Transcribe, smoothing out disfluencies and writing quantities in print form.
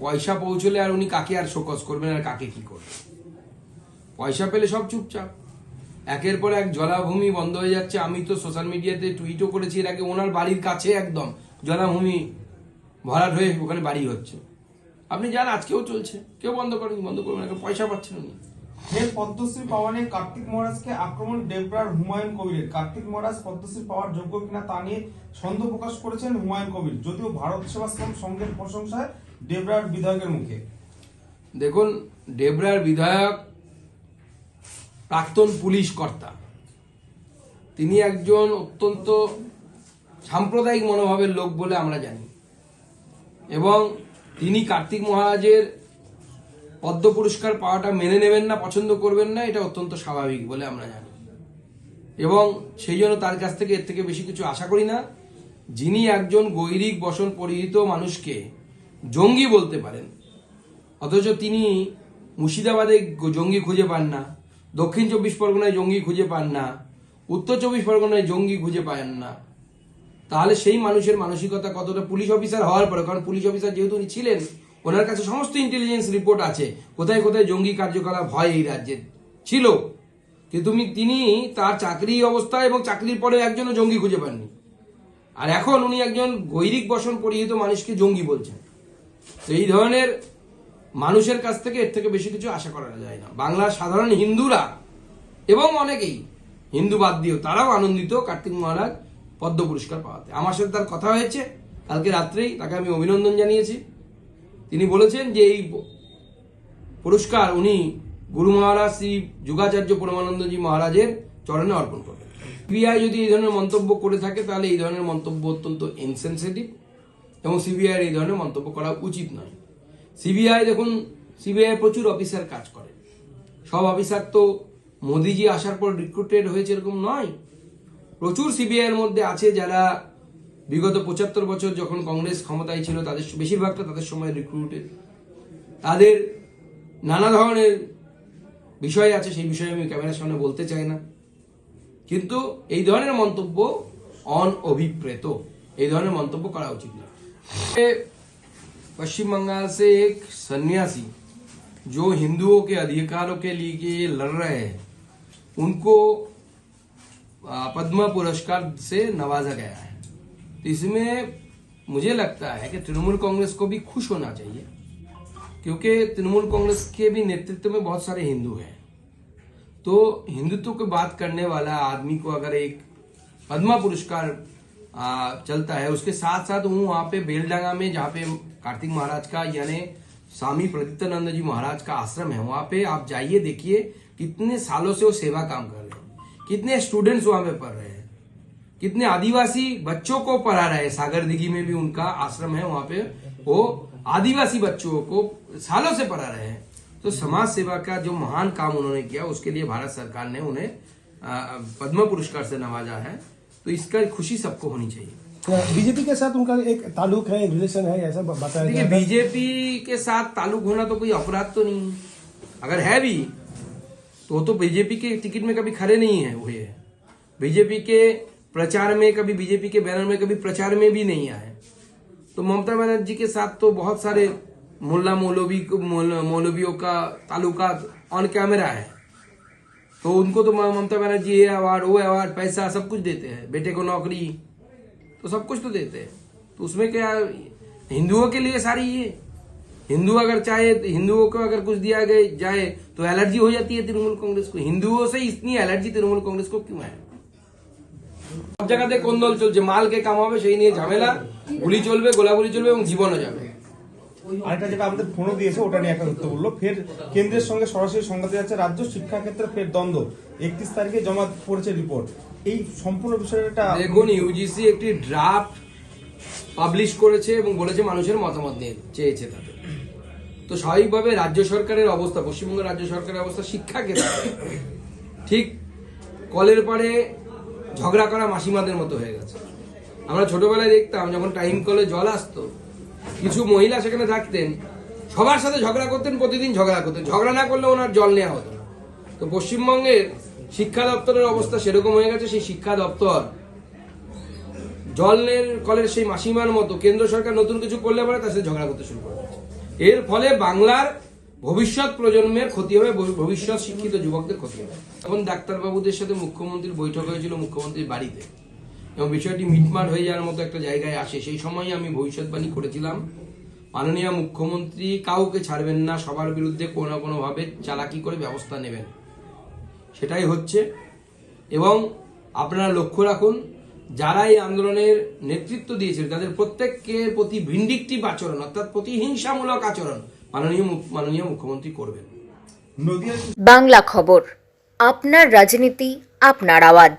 পয়সা পৌঁছলে আর উনি কাকে আর শোকজ করবেন আর কাকে কি করবেন? পয়সা পেলে সব চুপচাপ। একের পর এক জলাভূমি বন্ধ হয়ে যাচ্ছে। আমি তো সোশ্যাল মিডিয়াতে টুইটও করেছি এর আগে, ওনার বাড়ির কাছে একদম জলাভূমি ভরাট হয়ে ওখানে বাড়ি হচ্ছে। আপনি যান, আজকেও চলছে, কেউ বন্ধ করেনি, বন্ধ করবেন না, পয়সা পাচ্ছেন উনি। ফের পদ্মশ্রী পাওয়া নিয়ে কার্তিক মহারাজকে আক্রমণ ডেবরার হুমায়ুন কবিরের। কার্তিক মহারাজ পদ্মশ্রী পাওয়ার যোগ্য কিনা তা নিয়ে সন্দেহ প্রকাশ করেছেন হুমায়ুন কবির, যদিও ভারত সেবাশ্রম সংঘের প্রশংসায় ডেবরার বিধায়কের মুখে। দেখুন, ডেবরার বিধায়ক প্রাক্তন পুলিশ কর্তা, তিনি একজন অত্যন্ত সাম্প্রদায়িক মনোভাবের লোক বলে আমরা জানি, এবং তিনি কার্তিক মহারাজের পদ্ম পুরস্কার পাওয়াটা মেনে নেবেন না, পছন্দ করবেন না, এটা অত্যন্ত স্বাভাবিক বলে আমরা জানি, এবং সেই জন্য তার কাছ থেকে এর থেকে বেশি কিছু আশা করি না। যিনি একজন গৈরিক বসন পরিহিত মানুষকে জঙ্গি বলতে পারেন, অথচ তিনি মুর্শিদাবাদে জঙ্গি খুঁজে পান না, দক্ষিণ 24 পরগনায় জঙ্গি খুঁজে পান না, উত্তর 24 পরগনায় জঙ্গি খুঁজে পান না, তাহলে সেই মানুষের মানসিকতা কতটা? পুলিশ অফিসার হওয়ার পরে, কারণ পুলিশ অফিসার যেহেতু উনি ছিলেন, ওনার কাছে সমস্ত ইন্টেলিজেন্স রিপোর্ট আছে কোথায় কোথায় জঙ্গি কার্যকলাপ হয় এই রাজ্যে ছিল, কিন্তু তিনি তার চাকরি অবস্থা এবং চাকরির পরে একজনও জঙ্গি খুঁজে পাননি, আর এখন উনি একজন গৈরিক বসন পরিহিত মানুষকে জঙ্গি বলছেন। তো এই ধরনের মানুষের কাছ থেকে এর থেকে বেশি কিছু আশা করা যায় না। বাংলার সাধারণ হিন্দুরা এবং অনেকেই, হিন্দু বাদ দিয়েও, তারাও আনন্দিত কার্তিক মহারাজ পদ্ম পুরস্কার পাওয়াতে। আমার সাথে তার কথা হয়েছে কালকে রাত্রেই, তাকে আমি অভিনন্দন জানিয়েছি। তিনি বলেছেন যে এই পুরস্কার উনি গুরু মহারাজ শ্রী যুগাচার্য পরমানন্দজি মহারাজের চরণে অর্পণ করবেন। সিবিআই যদি এই ধরনের মন্তব্য করে থাকে তাহলে এই ধরনের মন্তব্য অত্যন্ত ইনসেনসিটিভ, এবং সিবিআই এই ধরনের মন্তব্য করা উচিত নয়। সিবিআই, দেখুন, সিবিআই প্রচুর অফিসার কাজ করে, সব অফিসার তো মোদিজি আসার পর রিক্রুটেড হয়েছে এরকম নয়। প্রচুর সিবিআই এর মধ্যে আছে যারা বিগত 75 বছর যখন কংগ্রেস ক্ষমতায় ছিল তাদের বেশিরভাগটা তাদের সময় রিক্রুটেড। তাদের নানা ধরনের বিষয় আছে, সেই বিষয়ে আমি ক্যামেরার সামনে বলতে চাই না, কিন্তু এই ধরনের মন্তব্য অনভিপ্রেত, এই ধরনের মন্তব্য করা উচিত না। पश्चिम बंगाल से एक सन्यासी जो हिंदुओं के अधिकारों के लिए लड़ रहे हैं, उनको पद्म पुरस्कार से नवाजा गया है। तो इसमें मुझे लगता है कि तृणमूल कांग्रेस को भी खुश होना चाहिए, क्योंकि तृणमूल कांग्रेस के भी नेतृत्व में बहुत सारे हिंदू हैं। तो हिंदुत्व की बात करने वाला आदमी को अगर एक पद्म पुरस्कार चलता है, उसके साथ साथ हूँ वहां पे बेलडांगा में, जहाँ पे कार्तिक महाराज का यानी स्वामी प्रदीप्तानंद जी महाराज का आश्रम है, वहां पे आप जाइए, देखिए कितने सालों से वो सेवा काम कर रहे हैं, कितने स्टूडेंट्स वहां पे पढ़ रहे हैं, कितने आदिवासी बच्चों को पढ़ा रहे हैं। सागर दिघी में भी उनका आश्रम है, वहां पे वो आदिवासी बच्चों को सालों से पढ़ा रहे हैं। तो समाज सेवा का जो महान काम उन्होंने किया, उसके लिए भारत सरकार ने उन्हें पद्म पुरस्कार से नवाजा है। तो इसका खुशी सबको होनी चाहिए। बीजेपी के साथ उनका एक ताल्लुक है, रिलेशन है, ऐसा बताया देखिए, बीजेपी के साथ ताल्लुक होना तो कोई अपराध तो नहीं, अगर है भी तो बीजेपी के टिकट में कभी खड़े नहीं है हुए, बीजेपी के प्रचार में कभी, बीजेपी के बैनर में कभी प्रचार में भी नहीं आए। तो ममता बनर्जी के साथ तो बहुत सारे मुल्ला मौलवियों का ताल्लुकात ऑन कैमरा है, तो उनको तो ममता बनर्जी ये अवार्ड, वो अवार्ड, पैसा सब कुछ देते हैं, बेटे को नौकरी, तो सब कुछ तो देते हैं। तो उसमें क्या, हिंदुओं के लिए सारी ये, हिंदू अगर चाहे, हिंदुओं को अगर कुछ दिया जाए तो एलर्जी हो जाती है तृणमूल कांग्रेस को। हिंदुओं से इतनी एलर्जी तृणमूल कांग्रेस को क्यों है? সব জায়গাতে কোন্দল চলছে, মালকে কাম হবে সেই নিয়ে ঝামেলা, গুলি চলবে, গোলাগুলি চলবে এবং জীবনও যাবে। আরেকটা যেটা আমাদের ফোনও দিয়েছে, ওটা নিয়ে একটা তথ্য বললো, ফের কেন্দ্রের সঙ্গে সরাসরি সংঘাতে যাচ্ছে রাজ্য, শিক্ষা ক্ষেত্রে ফের দ্বন্দ্ব, 31 তারিখে জমা পড়েছে রিপোর্ট। এই সম্পূর্ণ বিষয়টা দেখুন, ইউজিসি একটি ড্রাফট পাবলিশ করেছে এবং বলেছে মানুষের মতামত নিয়ে চেয়েছে তাদের। তো স্বাভাবিকভাবে রাজ্য সরকারের অবস্থা, পশ্চিমবঙ্গ রাজ্য সরকারের অবস্থা শিক্ষা ক্ষেত্রে ঠিক কলের পাড়ে ঝগড়া করা মাসিমাদের মতো হয়ে গেছে। আমরা ছোটবেলায় দেখতাম যখন টাইম কলে জল আসতো, কিছু মহিলা সেখানে থাকতেন, সবার সাথে ঝগড়া করতেন, প্রতিদিন ঝগড়া করতেন, ঝগড়া না করলে ওনার জল নেওয়া হতো না। তো পশ্চিমবঙ্গের শিক্ষা দপ্তরের অবস্থা সেরকম হয়ে গেছে। সেই শিক্ষা দপ্তর জলের কলের সেই মাসিমার মতো, কেন্দ্র সরকার নতুন কিছু করলে পরে তার সাথে ঝগড়া করতে শুরু করে দিচ্ছে। এর ফলে বাংলার ভবিষ্যৎ প্রজন্মের ক্ষতি হবে, ভবিষ্যৎ শিক্ষিত যুবকদের ক্ষতি হবে। এখন ডাক্তারবাবুদের সাথে মুখ্যমন্ত্রীর বৈঠক হয়েছিল মুখ্যমন্ত্রীর বাড়িতে, এবং বিষয়টি মিটমাট হয়ে যাওয়ার মতো একটা জায়গায় আসে। সেই সময় আমি ভবিষ্যৎবাণী করেছিলাম, মাননীয় মুখ্যমন্ত্রী কাউকে ছাড়বেন না, সবার বিরুদ্ধে কোনো না কোনোভাবে চালাকি করে ব্যবস্থা নেবেন, সেটাই হচ্ছে। এবং আপনারা লক্ষ্য রাখুন, যারা এই আন্দোলনের নেতৃত্ব দিয়েছিল তাদের প্রত্যেকের প্রতি ভিন্ডিকটিভ আচরণ, অর্থাৎ প্রতিহিংসামূলক আচরণ মাননীয় মুখ্যমন্ত্রী করবেন। নদিয়া বাংলা খবর, আপনার রাজনীতি, আপনার আওয়াজ।